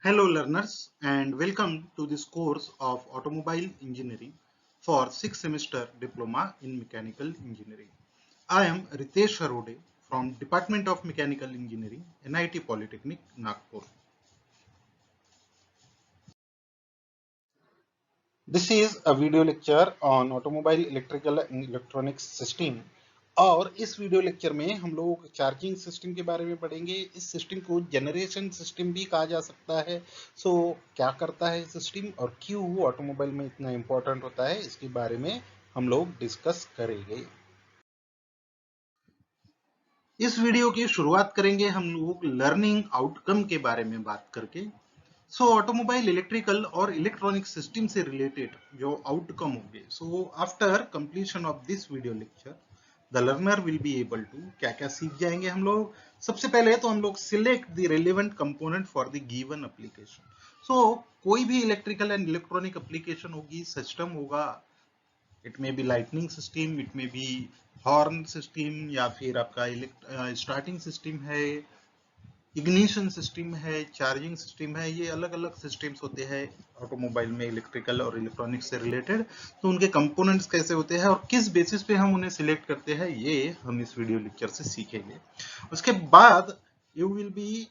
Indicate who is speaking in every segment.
Speaker 1: Hello learners and welcome to this course of Automobile Engineering for 6th semester Diploma in Mechanical Engineering. I am Ritesh Harode from Department of Mechanical Engineering, NIT Polytechnic, Nagpur. This is a video lecture on Automobile Electrical and Electronics System. और इस video lecture में हम लोग charging system के बारे में पढ़ेंगे। इस सिस्टम को जनरेशन सिस्टम भी कहा जा सकता है। क्या करता है सिस्टम और क्यों ऑटोमोबाइल में इतना इंपॉर्टेंट होता है, इसके बारे में हम लोग डिस्कस करेंगे। इस वीडियो की शुरुआत करेंगे हम लोग लर्निंग आउटकम के बारे में बात करके। ऑटोमोबाइल इलेक्ट्रिकल और इलेक्ट्रॉनिक सिस्टम से रिलेटेड जो आउटकम होंगे, after completion of this video lecture the learner will be able to क्या क्या सीख जाएंगे हम लोग। सबसे पहले तो हम लोग select the relevant component for the given application. कोई भी इलेक्ट्रिकल एंड इलेक्ट्रॉनिक एप्लीकेशन होगी, सिस्टम होगा, it may be lightning system, it may be horn system, या फिर आपका स्टार्टिंग सिस्टम है, इग्निशन सिस्टम है, चार्जिंग सिस्टम है। ये अलग अलग सिस्टम्स होते हैं ऑटोमोबाइल में इलेक्ट्रिकल और इलेक्ट्रॉनिक्स से रिलेटेड। तो उनके कंपोनेंट्स कैसे होते हैं और किस बेसिस पे हम उन्हें सिलेक्ट करते हैं, ये हम इस वीडियो लेक्चर से सीखेंगे। उसके बाद you will be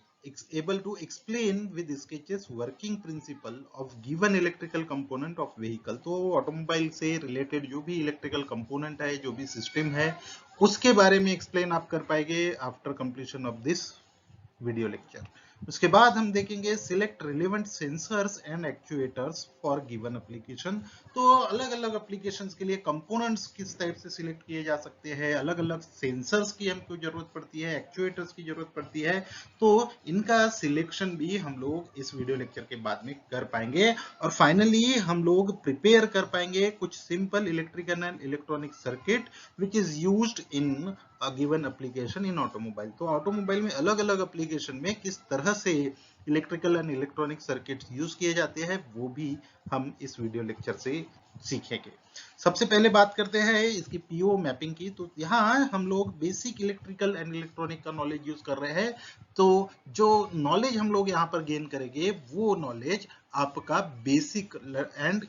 Speaker 1: able to explain with sketches working principle of given electrical component of vehicle। तो ऑटोमोबाइल से रिलेटेड जो भी इलेक्ट्रिकल कंपोनेंट है, जो भी सिस्टम है, उसके बारे में एक्सप्लेन आप कर पाएंगे after completion of this video lecture. उसके बाद हम देखेंगे select relevant sensors and actuators for given application. तो अलग अलग एप्लीकेशंस के लिए कंपोनेंट्स किस टाइप से सिलेक्ट किए जा सकते हैं, अलग अलग सेंसर्स की हमको जरूरत पड़ती है, एक्चुएटर्स की जरूरत पड़ती है। तो इनका सिलेक्शन भी हम लोग इस वीडियो लेक्चर के बाद में कर पाएंगे और फाइनली हम लोग प्रिपेयर कर पाएंगे कुछ simple electrical and electronic circuit which is used in given application in automobile. तो ऑटोमोबाइल में अलग अलग एप्लीकेशन में किस तरह से electrical and electronic circuits use किए जाते हैं, वो भी हम इस वीडियो लेक्चर से सीखेंगे। सबसे पहले बात करते हैं इसकी पीओ मैपिंग की। तो यहाँ हम लोग बेसिक इलेक्ट्रिकल एंड इलेक्ट्रॉनिक का नॉलेज यूज कर रहे हैं। तो जो नॉलेज हम लोग यहाँ पर गेन करेंगे, वो नॉलेज आपका बेसिक एंड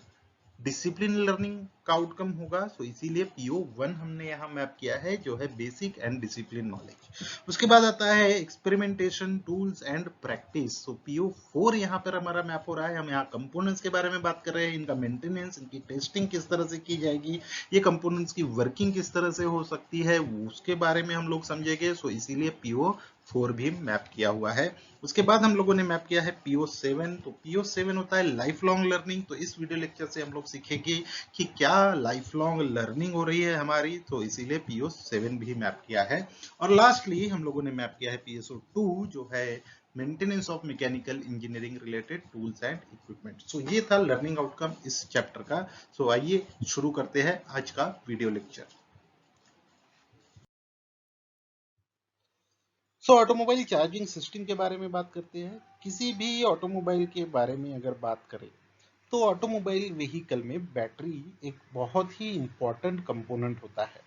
Speaker 1: डिसिप्लिन लर्निंग का आउटकम होगा। इसीलिए PO1 हमने यहाँ मैप किया है, जो है बेसिक एंड डिसिप्लिन नॉलेज। उसके बाद आता है experimentation tools and practice. PO4 यहाँ पर हमारा मैप हो रहा है। हम यहाँ कंपोनेंट्स के बारे में बात कर रहे हैं, इनका मेंटेनेंस, इनकी टेस्टिंग किस तरह से की जाएगी, ये कंपोनेंट्स की वर्किंग किस तरह से हो सकती है, उसके बारे में हम लोग समझेंगे। इसीलिए PO4 भी मैप किया हुआ है। उसके बाद हम लोगों ने मैप किया है PO7। तो PO7 होता है लाइफ लॉन्ग लर्निंग। तो इस वीडियो लेक्चर से हम लोग सीखेंगे कि क्या लाइफ लॉन्ग लर्निंग हो रही है हमारी, तो इसीलिए PO7 भी मैप किया है। और लास्टली हम लोगों ने मैप किया है PSO2, जो है maintenance of mechanical engineering related tools and equipment. ये था लर्निंग आउटकम इस चैप्टर का। आइए शुरू करते हैं आज का video lecture. Automobile charging system के बारे में बात करते हैं। किसी भी ऑटोमोबाइल के बारे में अगर बात करें, तो ऑटोमोबाइल व्हीकल में बैटरी एक बहुत ही इंपॉर्टेंट कंपोनेंट होता है।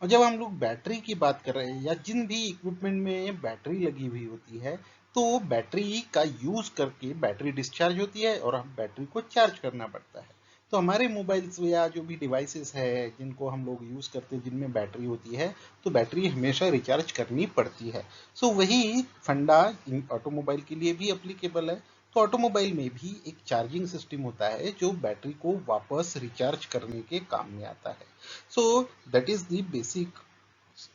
Speaker 1: और जब हम लोग बैटरी की बात कर रहे हैं या जिन भी इक्विपमेंट में बैटरी लगी हुई होती है, तो बैटरी का यूज करके बैटरी डिस्चार्ज होती है और हम बैटरी को चार्ज करना पड़ता है। तो हमारे मोबाइल्स या जो भी डिवाइसेस है जिनको हम लोग यूज करते हैं, जिनमें बैटरी होती है, तो बैटरी हमेशा रिचार्ज करनी पड़ती है। वही फंडा ऑटोमोबाइल के लिए भी एप्लीकेबल है। तो ऑटोमोबाइल में भी एक चार्जिंग सिस्टम होता है जो बैटरी को वापस रिचार्ज करने के काम में आता है। That is the basic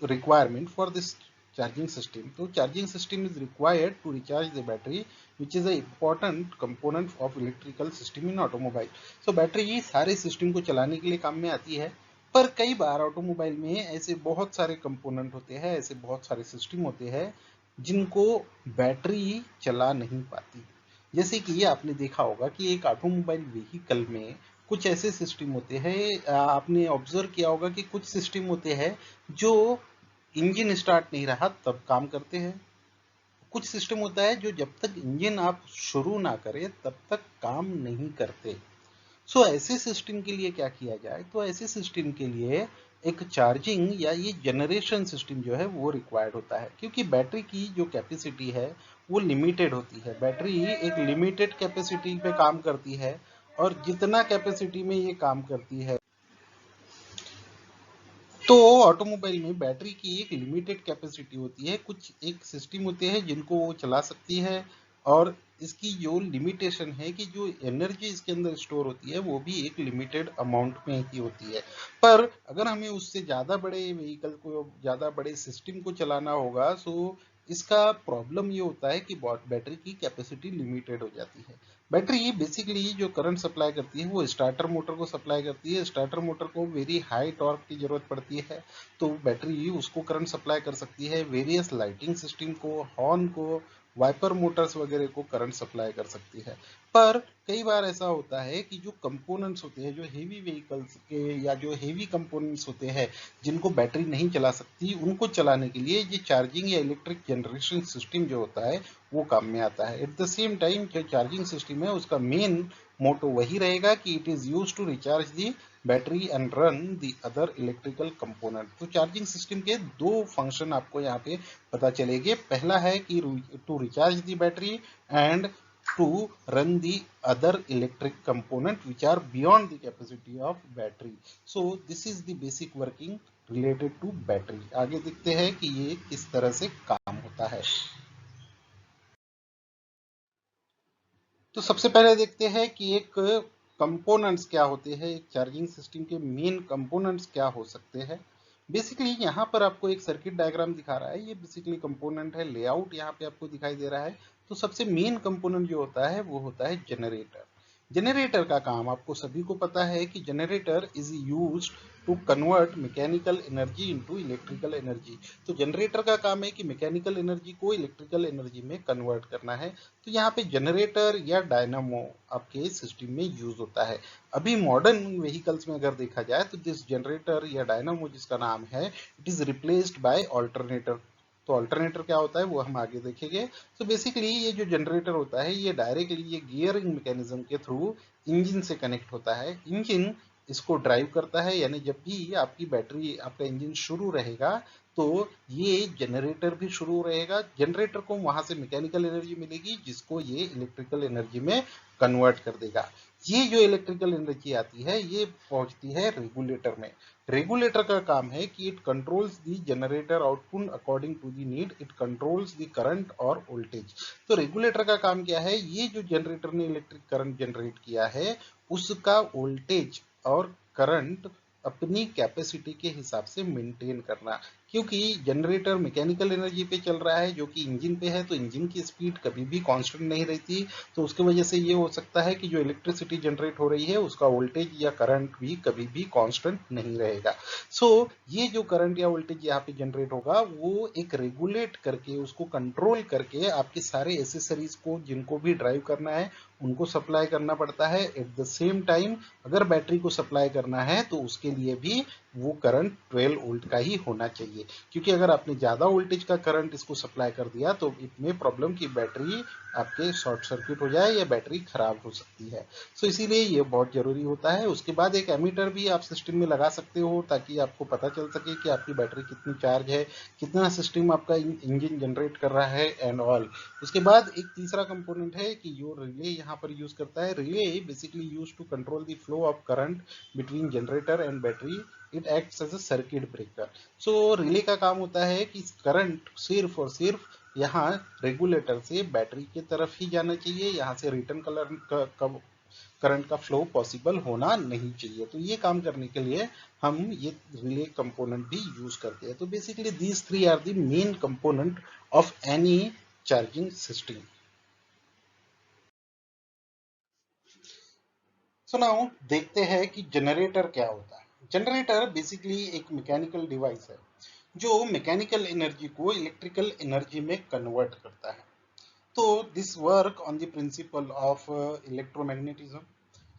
Speaker 1: requirement for this charging system. So charging system is required to recharge the battery, which is an important component of electrical system in automobile. So battery सारे system को चलाने के लिए काम में आती है, पर कई बार ऑटोमोबाइल में ऐसे बहुत सारे कंपोनेंट होते हैं, ऐसे बहुत सारे सिस्टम होते हैं जिनको बैटरी चला नहीं पाती। जैसे कि आपने देखा होगा कि एक ऑटोमोबाइल व्हीकल में कुछ ऐसे सिस्टम होते हैं, आपने ऑब्जर्व किया होगा कि कुछ सिस्टम होते हैं जो इंजन स्टार्ट नहीं रहा तब काम करते हैं। कुछ सिस्टम होता है जो जब तक इंजन आप शुरू ना करें तब तक काम नहीं करते। सो ऐसे सिस्टम के लिए क्या किया जाए, तो ऐसे सिस्टम के लिए एक चार्जिंग या ये जनरेशन सिस्टम जो है वो रिक्वायर्ड होता है, क्योंकि बैटरी की जो कैपेसिटी है वो लिमिटेड होती है। बैटरी एक लिमिटेड कैपेसिटी पे काम करती है, और जितना कैपेसिटी में ये काम करती है, तो ऑटोमोबाइल में बैटरी की एक लिमिटेड कैपेसिटी होती है। कुछ एक सिस्टम होते हैं जिनको वो चला सकती है, और इसकी जो लिमिटेशन है कि जो एनर्जी इसके अंदर स्टोर होती है वो भी एक लिमिटेड अमाउंट में ही होती है। पर अगर हमें उससे ज़्यादा बड़े व्हीकल को, ज़्यादा बड़े सिस्टम को चलाना होगा, सो इसका प्रॉब्लम ये होता है कि बैटरी की कैपेसिटी लिमिटेड हो जाती है। बैटरी बेसिकली जो करंट सप्लाई करती है वो स्टार्टर मोटर को सप्लाई करती है। स्टार्टर मोटर को वेरी हाई टॉर्क की जरूरत पड़ती है, तो बैटरी उसको करंट सप्लाई कर सकती है। वेरियस लाइटिंग सिस्टम को, हॉर्न को, वाइपर मोटर्स वगैरह को करंट सप्लाई कर सकती है। पर कई बार ऐसा होता है कि जो कंपोनेंट्स होते हैं, जो हेवी व्हीकल्स के या जो हेवी कंपोनेंट्स होते हैं जिनको बैटरी नहीं चला सकती, उनको चलाने के लिए ये चार्जिंग या इलेक्ट्रिक जनरेशन सिस्टम जो होता है वो काम में आता है। एट द सेम टाइम जो चार्जिंग सिस्टम है उसका मेन मोटो वही रहेगा कि it is used to recharge the battery and run the other electrical component. तो चार्जिंग सिस्टम के दो फंक्शन आपको यहाँ पे पता चलेंगे। पहला है कि to recharge the battery, and to run the other electric component which are beyond the capacity of battery. So this is the basic working related to battery. आगे देखते हैं कि ये किस तरह से काम होता है। तो सबसे पहले देखते हैं कि एक कंपोनेंट्स क्या होते हैं, एक चार्जिंग सिस्टम के मेन कंपोनेंट्स क्या हो सकते हैं। बेसिकली यहाँ पर आपको एक सर्किट डायग्राम दिखा रहा है, ये बेसिकली कंपोनेंट है। लेआउट यहाँ पे आपको दिखाई दे रहा है। तो सबसे मेन कंपोनेंट जो होता है वो होता है जनरेटर। जनरेटर का काम आपको सभी को पता है कि generator is used to convert mechanical energy into electrical energy. तो जनरेटर का काम है कि मैकेनिकल एनर्जी को इलेक्ट्रिकल एनर्जी में कन्वर्ट करना है। तो यहाँ पे जनरेटर या डायनामो आपके सिस्टम में यूज होता है। अभी मॉडर्न व्हीकल्स में अगर देखा जाए तो दिस जनरेटर या डायनामो जिसका नाम है, it is replaced by alternator. तो ऑल्टरनेटर क्या होता है वो हम आगे देखेंगे। तो बेसिकली ये जो जनरेटर होता है ये डायरेक्टली ये गियरिंग मैकेनिज्म के थ्रू इंजन से कनेक्ट होता है। इंजन इसको ड्राइव करता है, यानी जब भी आपकी बैटरी, आपका इंजन शुरू रहेगा तो ये जनरेटर भी शुरू रहेगा। जनरेटर को वहां से मैकेनिकल एनर्जी मिलेगी जिसको ये इलेक्ट्रिकल एनर्जी में कन्वर्ट कर देगा। ये जो इलेक्ट्रिकल एनर्जी आती है ये पहुंचती है रेगुलेटर में। रेगुलेटर का काम है कि it controls the generator output according to the need, it controls the current और वोल्टेज। तो रेगुलेटर का काम क्या है, ये जो जनरेटर ने इलेक्ट्रिक करंट जनरेट किया है उसका वोल्टेज और करंट अपनी कैपेसिटी के हिसाब से मेंटेन करना। क्योंकि जनरेटर मैकेनिकल एनर्जी पे चल रहा है जो कि इंजन पे है, तो इंजन की स्पीड कभी भी कांस्टेंट नहीं रहती। तो उसकी वजह से ये हो सकता है कि जो इलेक्ट्रिसिटी जनरेट हो रही है उसका वोल्टेज या करंट भी कभी भी कांस्टेंट नहीं रहेगा। ये जो करंट या वोल्टेज यहाँ पे जनरेट होगा वो एक रेगुलेट करके, उसको कंट्रोल करके आपके सारे एसेसरीज को जिनको भी ड्राइव करना है उनको सप्लाई करना पड़ता है। एट द सेम टाइम अगर बैटरी को सप्लाई करना है तो उसके लिए भी वो करंट 12 वोल्ट का ही होना चाहिए, क्योंकि अगर आपने ज्यादा वोल्टेज का करंट इसको सप्लाई कर दिया तो इसमें प्रॉब्लम की बैटरी आपके शॉर्ट सर्किट हो जाए या बैटरी खराब हो सकती है। इसीलिए ये बहुत जरूरी होता है। उसके बाद एक एमीटर भी आप सिस्टम में लगा सकते हो ताकि आपको पता चल सके कि आपकी बैटरी कितनी चार्ज है, कितना सिस्टम आपका इंजन जनरेट कर रहा है एंड ऑल। उसके बाद एक तीसरा कंपोनेंट है कि जो रिले यहाँ पर यूज करता है। Relay basically use to control the flow of current between generator and battery, it acts as a circuit breaker. Relay का काम होता है कि करंट सिर्फ और सिर्फ यहाँ रेगुलेटर से बैटरी की तरफ ही जाना चाहिए, यहाँ से रिटर्न करंट का फ्लो पॉसिबल होना नहीं चाहिए। तो ये काम करने के लिए हम ये रिले कंपोनेंट भी यूज करते हैं। तो basically these three are the main component of any charging system. Now देखते हैं कि जनरेटर क्या होता है। जनरेटर बेसिकली एक मैकेनिकल डिवाइस है जो मैकेनिकल एनर्जी को इलेक्ट्रिकल एनर्जी में कन्वर्ट करता है। तो this work on the principle of electromagnetism.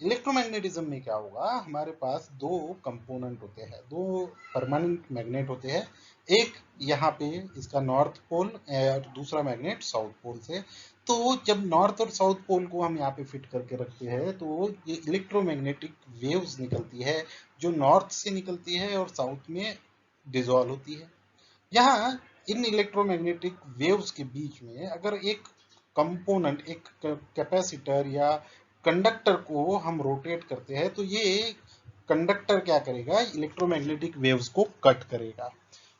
Speaker 1: Electromagnetism में क्या होगा, हमारे पास दो कंपोनेंट होते हैं, दो परमानेंट मैग्नेट होते हैं, एक यहाँ पे इसका नॉर्थ पोल और दूसरा मैग्नेट साउथ पोल से। तो जब नॉर्थ और साउथ पोल को हम यहाँ पे फिट करके रखते हैं तो ये इलेक्ट्रोमैग्नेटिक वेव्स निकलती है जो नॉर्थ से निकलती है और साउथ में डिसॉल्व होती है। यहाँ इन इलेक्ट्रोमैग्नेटिक वेव्स के बीच में अगर एक कंपोनेंट, एक कैपेसिटर या कंडक्टर को हम रोटेट करते हैं तो ये कंडक्टर क्या करेगा, इलेक्ट्रोमैग्नेटिक वेव्स को कट करेगा।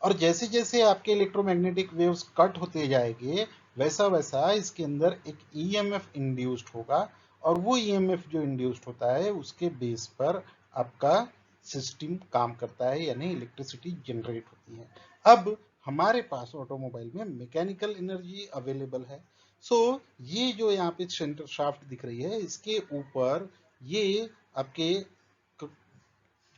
Speaker 1: और जैसे जैसे आपके इलेक्ट्रोमैग्नेटिक वेव्स कट होते जाएंगे वैसा वैसा इसके अंदर एक ईएमएफ इंड्यूस्ड होगा, और वो ईएमएफ जो इंड्यूस्ड होता है उसके बेस पर आपका सिस्टम काम करता है, यानी इलेक्ट्रिसिटी जनरेट होती है। अब हमारे पास ऑटोमोबाइल में मैकेनिकल एनर्जी अवेलेबल है। सो ये जो यहाँ पे सेंटर शाफ्ट दिख रही है इसके ऊपर ये आपके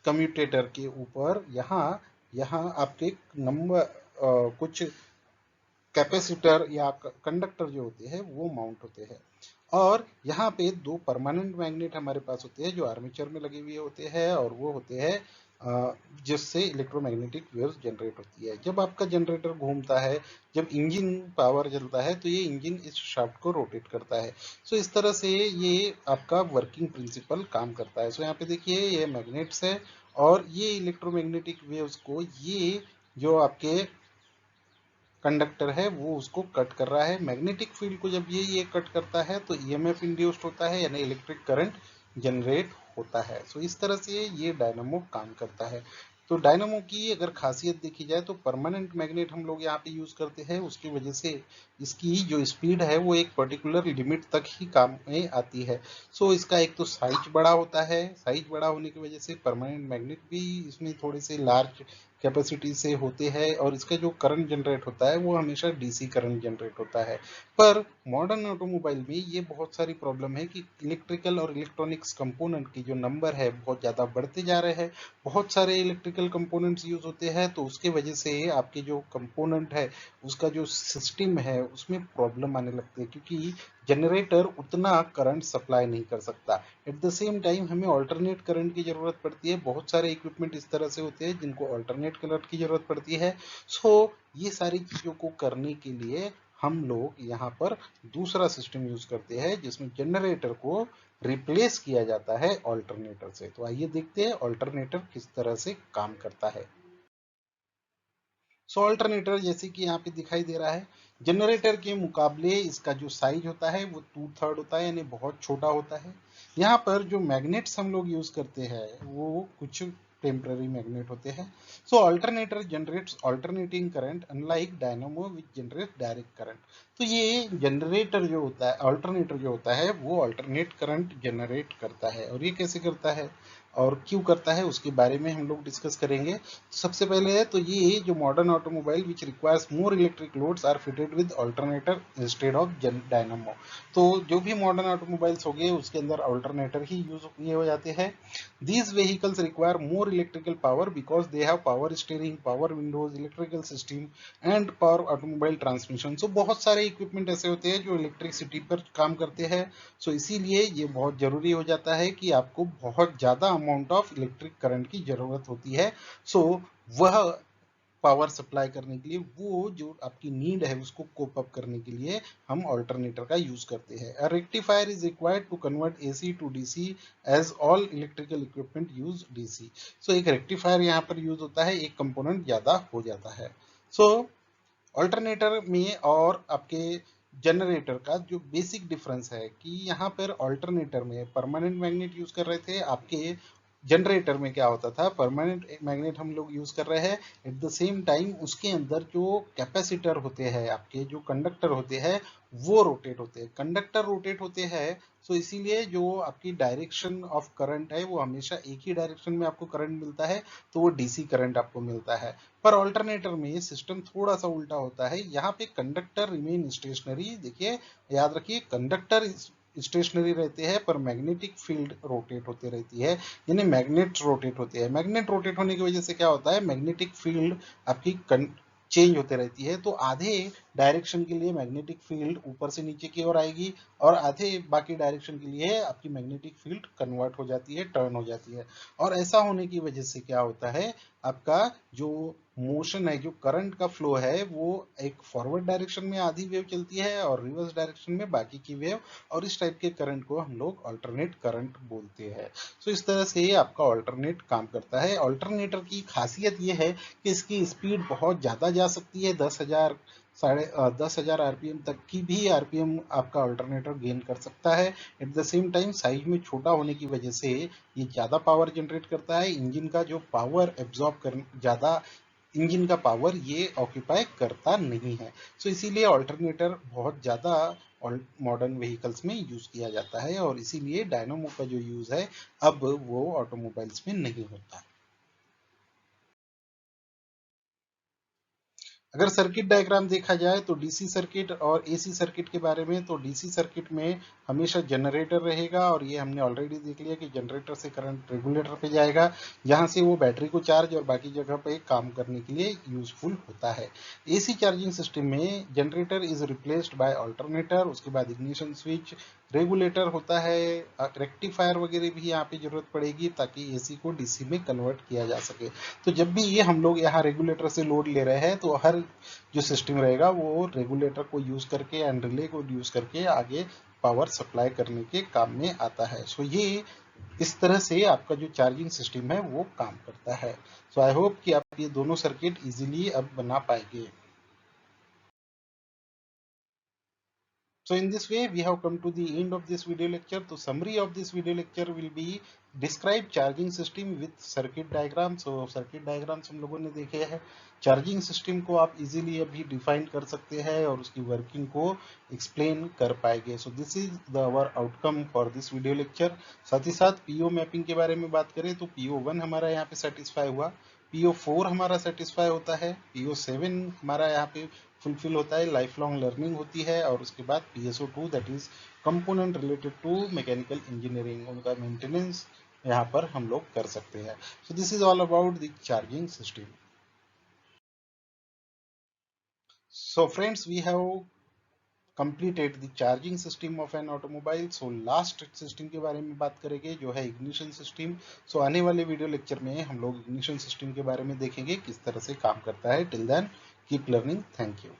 Speaker 1: कम्यूटेटर के ऊपर यहाँ यहाँ आपके नंबर कुछ कैपेसिटर या कंडक्टर जो होते हैं वो माउंट होते हैं। और यहाँ पे दो परमानेंट मैग्नेट हमारे पास होते हैं जो आर्मेचर में लगे हुए होते हैं, और वो होते हैं जिससे इलेक्ट्रोमैग्नेटिक वेव्स जनरेट होती है। जब आपका जनरेटर घूमता है, जब इंजन पावर चलता है तो ये इंजन इस शाफ्ट को रोटेट करता है। सो इस तरह से ये आपका वर्किंग प्रिंसिपल काम करता है। सो यहाँ पे देखिए ये मैग्नेट्स है और ये इलेक्ट्रोमैग्नेटिक वेव्स को ये जो आपके कंडक्टर है वो उसको कट कर रहा है। मैग्नेटिक फील्ड को जब ये कट करता है तो ईएमएफ इंड्यूस्ड होता है, यानी इलेक्ट्रिक करंट जनरेट होता है। सो इस तरह से ये डायनामो काम करता है। तो डायनामो की अगर खासियत देखी जाए तो परमानेंट मैग्नेट हम लोग यहाँ पे यूज करते हैं, उसकी वजह से इसकी जो स्पीड है वो एक पर्टिकुलर लिमिट तक ही काम में आती है। सो इसका एक तो साइज बड़ा होता है, साइज बड़ा होने की वजह से परमानेंट मैग्नेट भी इसमें थोड़े से लार्ज कैपेसिटी से होते हैं, और इसका जो करंट जनरेट होता है वो हमेशा डीसी करंट जनरेट होता है। पर मॉडर्न ऑटोमोबाइल में ये बहुत सारी प्रॉब्लम है कि इलेक्ट्रिकल और इलेक्ट्रॉनिक्स कंपोनेंट की जो नंबर है बहुत ज़्यादा बढ़ते जा रहे हैं, बहुत सारे इलेक्ट्रिकल कंपोनेंट्स यूज होते हैं, तो उसके वजह से आपके जो कंपोनेंट है उसका जो सिस्टम है उसमें प्रॉब्लम आने लगती है, क्योंकि जनरेटर उतना करंट सप्लाई नहीं कर सकता। एट द सेम टाइम हमें ऑल्टरनेट करंट की जरूरत पड़ती है। बहुत सारे इक्विपमेंट इस तरह से होते हैं जिनको ऑल्टरनेट करंट की जरूरत पड़ती है। सो ये सारी चीजों को करने के लिए हम लोग यहाँ पर दूसरा सिस्टम यूज करते हैं जिसमें जनरेटर को रिप्लेस किया जाता है ऑल्टरनेटर से। तो आइए देखते हैं ऑल्टरनेटर किस तरह से काम करता है। सो अल्टरनेटर जैसे कि यहाँ पे दिखाई दे रहा है, जनरेटर के मुकाबले इसका जो साइज होता है वो 2/3 होता है, यानी बहुत छोटा होता है। यहाँ पर जो मैग्नेट्स हम लोग यूज करते हैं वो कुछ टेम्पररी मैग्नेट होते हैं। So alternator generates alternating current unlike dynamo which generate direct current. तो ये जनरेटर जो होता है, अल्टरनेटर जो होता है वो अल्टरनेट करंट जनरेट करता है, और ये कैसे करता है और क्यों करता है उसके बारे में हम लोग डिस्कस करेंगे। सबसे पहले है तो ये जो modern automobile which requires more electric loads are fitted with alternator instead of dynamo. तो जो भी मॉडर्न ऑटोमोबाइल्स हो गए उसके अंदर अल्टरनेटर ही यूज किए हो जाते हैं। These vehicles require more electrical power because they have power steering, power windows, electrical system and power automobile transmission. So बहुत सारे इक्विपमेंट ऐसे होते हैं जो इलेक्ट्रिसिटी पर काम करते हैं। सो इसीलिए ये बहुत जरूरी हो जाता है कि आपको बहुत ज्यादा अमाउंट ऑफ इलेक्ट्रिक करंट की जरूरत होती है। सो वह पावर सप्लाई करने के लिए, वो जो आपकी नीड है उसको कोप अप करने के लिए हम ऑल्टरनेटर का यूज करते हैं। A rectifier is required to convert AC to DC as all electrical equipment use DC. So एक रेक्टिफायर यहाँ पर यूज होता है, एक कंपोनेंट ज्यादा हो जाता है। सो ऑल्टरनेटर में और आपके जनरेटर का जो बेसिक डिफरेंस है कि यहाँ पर ऑल्टरनेटर में परमानेंट मैग्नेट यूज कर रहे थे, आपके जनरेटर में क्या होता था, परमानेंट मैग्नेट हम लोग यूज कर रहे हैं, एट द सेम टाइम उसके अंदर जो कैपेसिटर होते हैं, आपके जो कंडक्टर होते हैं वो रोटेट होते हैं, कंडक्टर रोटेट होते हैं। सो इसीलिए जो आपकी डायरेक्शन ऑफ करंट है वो हमेशा एक ही डायरेक्शन में आपको करंट मिलता है, तो वो डीसी करंट आपको मिलता है। पर ऑल्टरनेटर में सिस्टम थोड़ा सा उल्टा होता है, यहाँ पे कंडक्टर रिमेन स्टेशनरी। देखिए याद रखिए, कंडक्टर स्टेशनरी रहते हैं पर मैग्नेटिक फील्ड रोटेट होते रहती है, यानी मैग्नेट रोटेट होते हैं। मैग्नेट रोटेट होने की वजह से क्या होता है, मैग्नेटिक फील्ड आपकी चेंज होते रहती है। तो आधे डायरेक्शन के लिए मैग्नेटिक फील्ड ऊपर से नीचे की ओर आएगी और आधे बाकी डायरेक्शन के लिए आपकी मैग्नेटिक फील्ड कन्वर्ट हो जाती है, टर्न हो जाती है। और ऐसा होने की वजह से क्या होता है, आपका जो मोशन है, जो करंट का फ्लो है, वो एक फॉरवर्ड डायरेक्शन में आधी वेव चलती है और रिवर्स डायरेक्शन में बाकी की वेव, और इस टाइप के करंट को हम लोग अल्टरनेट करंट बोलते हैं। तो इस तरह से आपका अल्टरनेट काम करता है। अल्टरनेटर की खासियत ये है कि इसकी स्पीड बहुत ज़्यादा जा सकती है, 10,000 आरपीएम तक की भी आरपीएम आपका अल्टरनेटर गेन कर सकता है। At the same time size में छोटा होने की वजह से ये ज़्यादा पावर जनरेट करता है। इंजन का जो पावर एब्जॉर्ब कर ज़्यादा इंजन का पावर ये ऑक्यूपाई करता नहीं है। सो इसीलिए अल्टरनेटर बहुत ज़्यादा मॉडर्न व्हीकल्स में यूज़ किया जाता है और इसीलिए डायनामो का जो यूज़ है अब वो ऑटोमोबाइल्स में नहीं होता। अगर सर्किट डायग्राम देखा जाए तो डीसी सर्किट और एसी सर्किट के बारे में, तो डीसी सर्किट में हमेशा जनरेटर रहेगा और ये हमने ऑलरेडी देख लिया कि जनरेटर से करंट रेगुलेटर पे जाएगा, जहां से वो बैटरी को चार्ज और बाकी जगह पे काम करने के लिए यूजफुल होता है। एसी चार्जिंग सिस्टम में generator is replaced by alternator, उसके बाद इग्निशन स्विच, रेगुलेटर होता है, रेक्टिफायर वगैरह भी यहाँ पे जरूरत पड़ेगी ताकि एसी को डीसी में कन्वर्ट किया जा सके। तो जब भी ये हम लोग यहाँ रेगुलेटर से लोड ले रहे हैं तो हर जो सिस्टम रहेगा वो रेगुलेटर को यूज करके एंड रिले को यूज करके आगे पावर सप्लाई करने के काम में आता है। सो ये इस तरह से आपका जो चार्जिंग सिस्टम है वो काम करता है। सो आई होप कि आप ये दोनों सर्किट इजीली अब बना पाएंगे। So in this way, we have come to the end of this video lecture. The summary of this video lecture will be describe charging system with circuit diagram. So circuit diagrams हम लोगों ने देखे हैं। Charging system को आप easily अभी define कर सकते हैं और उसकी वर्किंग को एक्सप्लेन कर पाएंगे। So this is the our outcome for this video lecture. साथ ही साथ पीओ मैपिंग के बारे में बात करें तो पीओ 1 हमारा यहाँ पे सेटिस्फाई हुआ, पीओ 4 हमारा सेटिस्फाई होता है, पीओ 7 हमारा यहाँ पे फुलफिल होता है, लाइफ लॉन्ग लर्निंग होती है, और उसके बाद PSO 2 that is component related to mechanical engineering, उनका मेंटेनेंस यहाँ पर हम लोग कर सकते हैं। So this is all about the charging system. So friends, we have completed the charging system of an automobile. So last system के बारे में बात करेंगे जो है इग्निशन सिस्टम। सो आने वाले वीडियो लेक्चर में हम लोग इग्निशन सिस्टम के बारे में देखेंगे किस तरह से काम करता है। Till then keep learning. Thank you.